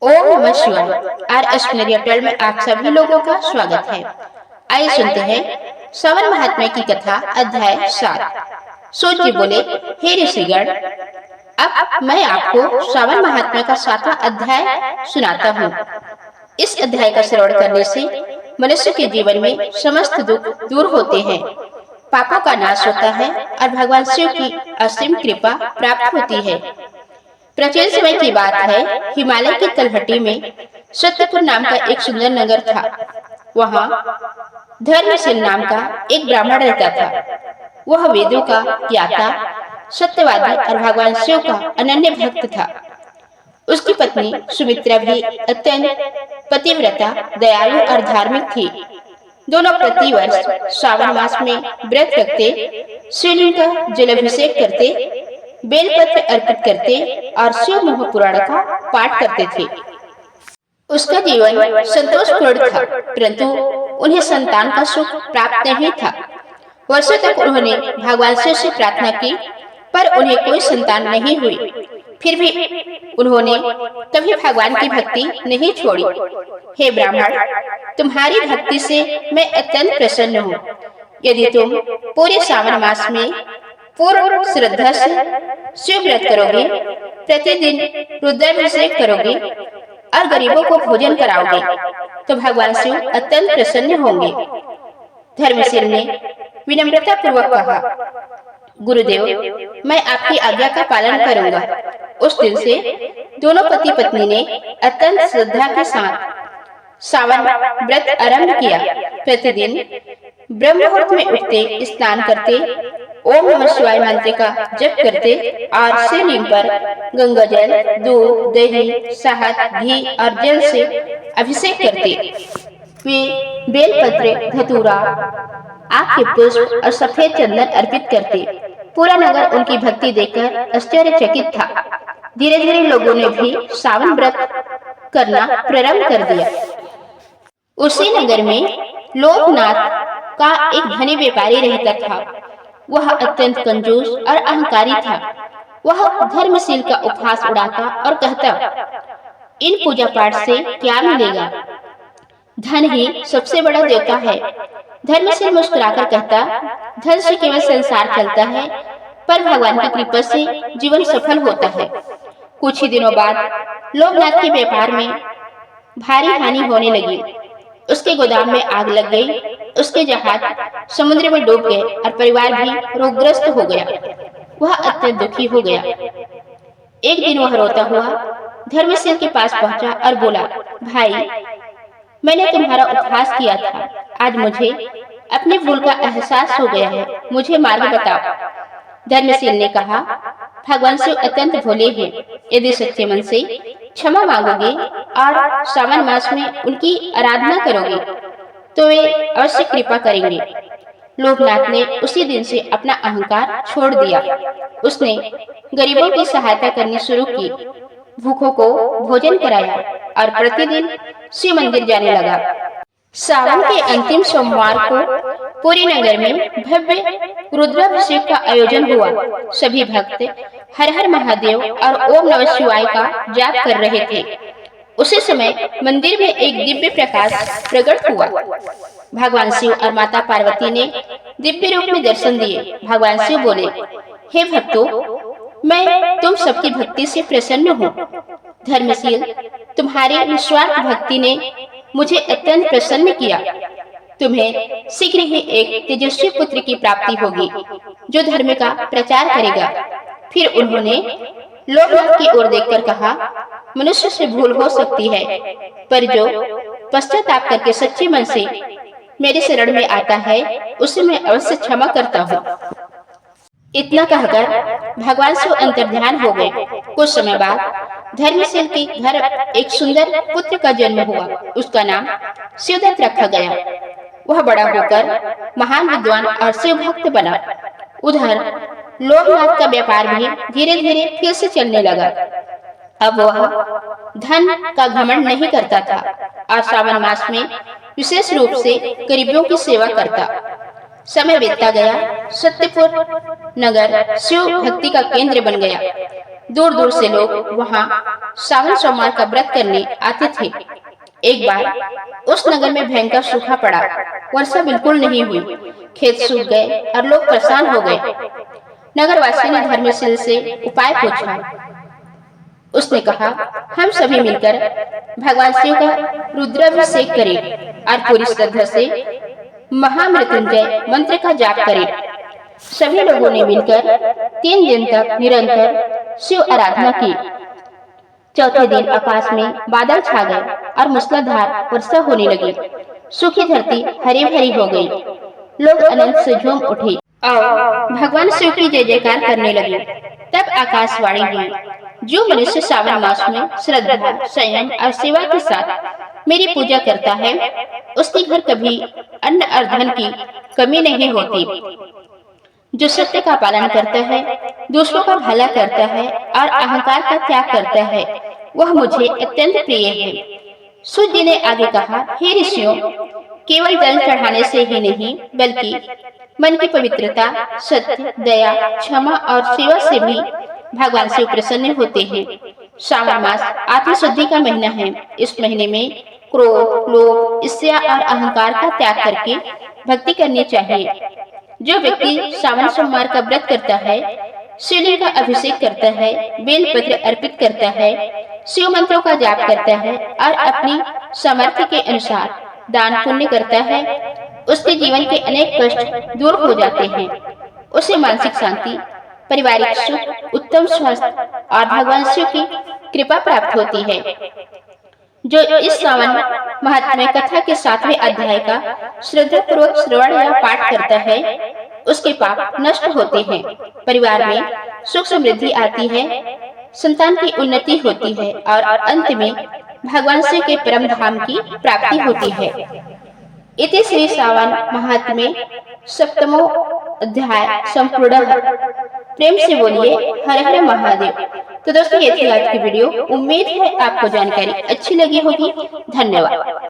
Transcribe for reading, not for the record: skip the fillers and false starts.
ओम नमः शिवाय। Are astronomy twelve में आप सभी लोगों का स्वागत है। आइए सुनते हैं श्रवण महात्म्य की कथा अध्याय 7। सूत जी बोले, हे ऋषिगण, अब मैं आपको श्रवण महात्म्य का 7वां अध्याय सुनाता हूँ। इस अध्याय का श्रवण करने से मनुष्य के जीवन में समस्त दुख दूर होते हैं, पापों का नाश होता है और भगवान शिव की असीम कृपा प्राप्त होती है। प्राचीन समय की बात है, हिमालय की तलहटी में सत्यपुर नाम का एक सुंदर नगर था। वहाँ धर्मशील नाम का एक ब्राह्मण रहता था। वह वेदों का ज्ञाता, सत्यवादी और भगवान शिव का अनन्य भक्त था। उसकी पत्नी सुमित्रा भी अत्यंत पतिव्रता, दयालु और धार्मिक थी। दोनों प्रतिवर्ष श्रावण मास में व्रत रखते, शिवलिंग का जलाभिषेक करते, बेलपत्र अर्पित करते और शिव महापुराण का पाठ करते थे। उसका जीवन संतोषपूर्ण था, परंतु उन्हें संतान का सुख प्राप्त नहीं था। वर्षों तक उन्होंने भगवान शिव से प्रार्थना की, पर उन्हें कोई संतान नहीं हुई। फिर भी उन्होंने कभी भगवान की भक्ति नहीं छोड़ी। हे ब्राह्मण, तुम्हारी भक्ति से मैं अत्यंत प्रसन्न हूँ। यदि तुम पूरे श्रावण मास में पूर्ण श्रद्धा से शिव व्रत करोगे, प्रतिदिन रुद्राभिषेक करोगे और गरीबों को भोजन कराओगे, तो भगवान शिव अत्यंत प्रसन्न होंगे। धर्मशील ने विनम्रता पूर्वक कहा, गुरुदेव, मैं आपकी आज्ञा का पालन करूंगा। उस दिन से दोनों पति पत्नी ने अत्यंत श्रद्धा के साथ श्रावण व्रत आरंभ किया। प्रतिदिन ब्रह्म मुहूर्त में उठते, स्नान करते, ओम नमः शिवाय मंत्र का जप करते और शिवलिंग पर गंगा जल, दूध, दही, शहद, घी और जल से अभिषेक करते। वे बेलपत्र, धतूरा, आक के पुष्प और सफेद चंदन अर्पित करते। पूरा नगर उनकी भक्ति देखकर आश्चर्यचकित था। धीरे धीरे लोगों ने भी श्रावण व्रत करना प्रारंभ कर दिया। उसी नगर में लोकनाथ का एक धनी व्यापारी रहता था। वह अत्यंत कंजूस और अहंकारी था। वह धर्मशील का उपहास उड़ाता और कहता, इन पूजा पाठ से क्या मिलेगा? धन ही सबसे बड़ा देवता है। धर्मशील मुस्कुराकर कहता, धन से केवल संसार चलता है, पर भगवान की कृपा से जीवन सफल होता है। कुछ ही दिनों बाद लोकनाथ के व्यापार में भारी हानि होने लगी। उसके गोदाम में आग लग गई, उसके जहाज समुद्र में डूब गए और परिवार भी रोगग्रस्त हो गया। वह अत्यंत दुखी हो गया। एक दिन वह रोता हुआ धर्मशील के पास पहुंचा और बोला, भाई, मैंने तुम्हारा उपहास किया था। आज मुझे अपनी भूल का एहसास हो गया है। मुझे मार्ग बताओ। धर्मशील ने कहा, भगवान शिव अत्यंत भोले हैं। यदि सच्चे मन से क्षमा मांगोगे और श्रावण मास में उनकी आराधना करोगे, तो वे अवश्य कृपा करेंगे। लोकनाथ ने उसी दिन से अपना अहंकार छोड़ दिया। उसने गरीबों की सहायता करनी शुरू की, भूखों को भोजन कराया और प्रतिदिन शिव मंदिर जाने लगा। श्रावण के अंतिम सोमवार को पूरी नगर में भव्य रुद्राभिषेक का आयोजन हुआ। सभी भक्त हर हर महादेव और ओम नमः शिवाय का जाप कर रहे थे। उसी समय मंदिर में एक दिव्य प्रकाश प्रकट हुआ। भगवान शिव और माता पार्वती ने दिव्य रूप में दर्शन दिए। भगवान शिव बोले, हे भक्तों, मैं तुम सबकी भक्ति से प्रसन्न हूँ। धर्मशील, तुम्हारी निस्वार्थ भक्ति ने मुझे अत्यंत प्रसन्न किया। तुम्हें शीघ्र ही एक तेजस्वी पुत्र की प्राप्ति होगी, जो धर्म का प्रचार करेगा। फिर उन्होंने लोकनाथ की ओर देखकर कहा, मनुष्य से भूल हो सकती है, पर जो पश्चाताप करके सच्चे मन से मेरे शरण में आता है, उसे मैं अवश्य क्षमा करता हूँ। इतना कहकर भगवान शिव अंतर्ध्यान हो गए। कुछ समय बाद धर्मशील के घर एक सुंदर पुत्र का जन्म हुआ। उसका नाम शिवदत्त रखा गया। वह बड़ा होकर महान विद्वान और शिव भक्त बना। उधर लोकनाथ का व्यापार भी धीरे धीरे फिर से चलने लगा। अब वह धन का घमंड नहीं करता था और श्रावण मास में विशेष रूप से गरीबों की सेवा करता। समय बीतता गया। सत्यपुर नगर शिव भक्ति का केंद्र बन गया। दूर दूर से लोग वहां सावन सोमवार का व्रत करने आते थे। एक बार उस नगर में भयंकर सूखा पड़ा, वर्षा बिल्कुल नहीं हुई, खेत सूख गए और लोग परेशान हो गए। नगरवासी ने धर्मशील से उपाय पूछा। उसने कहा, हम सभी मिलकर भगवान शिव का रुद्राभिषेक करें और पूरी श्रद्धा से महामृत्युंजय मंत्र का जाप करें। सभी लोगों ने मिलकर 3 दिन तक निरंतर शिव आराधना की। चौथे दिन आकाश में बादल छा गए और मूसलाधार वर्षा होने लगी। सूखी धरती हरी भरी हो गई। लोग आनंद से झूम उठे और भगवान शिव की जय जयकार करने लगे। तब आकाशवाणी हुई, जो मनुष्य सावन मास में श्रद्धा, संयम और सेवा के साथ मेरी पूजा करता है, उसके घर कभी अन्न और धन की कमी नहीं होती। जो सत्य का पालन करता है, दूसरों का भला करता है और अहंकार का त्याग करता है, वह मुझे अत्यंत प्रिय है। सूत जी ने आगे कहा, हे ऋषियों, केवल जल चढ़ाने से ही नहीं बल्कि मन की पवित्रता, सत्य, दया, क्षमा और सेवा से भी भगवान शिव प्रसन्न होते हैं। श्रावण मास आत्मशुद्धि का महीना है। इस महीने में क्रोध, लोभ, ईर्ष्या और अहंकार का त्याग करके भक्ति करनी चाहिए। जो व्यक्ति श्रावण सोमवार का व्रत करता है, शिवलिंग का अभिषेक करता है, बेलपत्र अर्पित करता है, शिव मंत्रों का जाप करता है और अपनी सामर्थ्य के अनुसार दान पुण्य करता है, उसके जीवन के अनेक कष्ट दूर हो जाते हैं। उसे मानसिक शांति, पारिवारिक सुख, उत्तम स्वास्थ्य और भगवान शिव की कृपा प्राप्त होती है। जो इस श्रावण महात्म्य कथा के 7वें अध्याय का श्रद्धा पूर्वक श्रवण या पाठ करता है, उसके पाप नष्ट होते हैं, परिवार में सुख समृद्धि आती है, संतान की उन्नति होती है और अंत में भगवान शिव के परम धाम की प्राप्ति होती है। इति श्री श्रावण महात्म्य 7वां अध्याय संपूर्ण। प्रेम से बोलिए हर हर महादेव। तो दोस्तों, ये थी आज की वीडियो। उम्मीद है आपको जानकारी अच्छी लगी होगी। धन्यवाद।